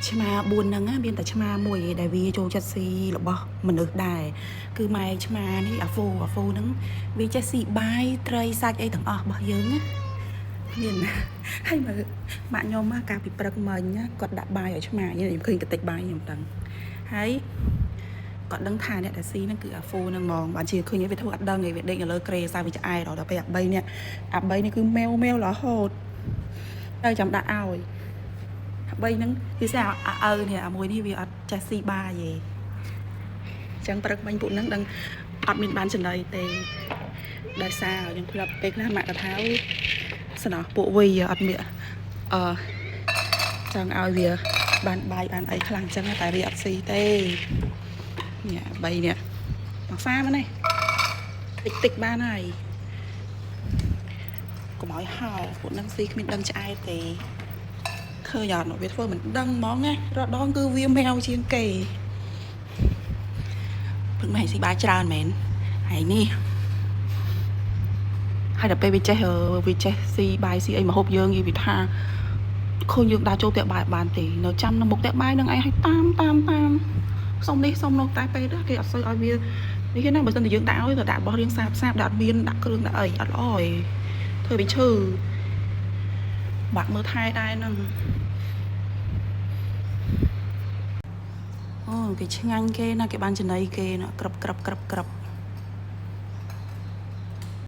ឆ្មា4ហ្នឹងមានតែឆ្មាមួយដែលវាចូលចិត្តស៊ីរបស់មនុស្សដែរគឺម៉ែឆ្មានេះអាហ្វូហ្នឹងវាចេះស៊ីបាយត្រីសាច់អីទាំងអស់របស់យើងណាមានហើយមើលម៉ាក់ខ្ញុំកាលពីព្រឹកមិញគាត់ដាក់បាយឲ្យឆ្មាខ្ញុំឃើញកតិចបាយខ្ញុំដឹងហើយគាត់ដឹងថាអ្នកដែលស៊ីហ្នឹងគឺអាហ្វូហ្នឹងហ្មងបានជាឃើញវាធ្វើអត់ដឹងឯងវាដេកនៅលើក្រេសារវាឆ្អែតដល់ពេលអា3នេះគឺម៉ែវរហូតទៅចាំដាក់ឲ្យ3ហ្នឹងគឺស្អាឪនេះអាមួយនេះវាអត់ចេះស៊ីបាយទេអញ្ចឹងព្រឹកមិញពួកហ្នឹងដឹងអត់មានបានចំណីទេដោយសារខ្ញុំធ្លាប់ពេលខ្លះម៉ាក់ក៏ថាស្នោះពួកវាអត់មានចង់ឲ្យវាបានបាយបានអីខ្លាំងអញ្ចឹងតែវាអត់ស៊ីទេនេះ3នេះមកហ្វាមកនេះតិចបានហើយកុំឲ្យហោពួកហ្នឹងស៊ីគ្មានដឹងឆ្អែតទេឃើញអត់វាធ្វើមិនដឹងហ្មងណារដងគឺវាម៉ែវជាងគេព្រឹកមិនឲ្យស៊ីបាយច្រើនមែនហើយនេះហើយដល់ពេលវាចេះស៊ីបាយស៊ីអីមកហូបយើងនិយាយថាឃើញយើងដើរចូលផ្ទះបាយបានទេនៅចាំនៅមុខផ្ទះបាយនឹងឯងឲ្យតាមសុំនេះសុំនោះតែពេលគេអត់សូវឲ្យវានេះណាបើមិនតែយើងដាក់ឲ្យទៅដាក់របស់រៀងសាបដាក់អត់មានដាក់គ្រឿងដាក់អីអត់ល្អទេធ្វើវាឈឺបាក់មើលថែដែរហ្នឹងអូគេឆ្ងាញ់គេណាគេបានចំណីគេណាក្រឹប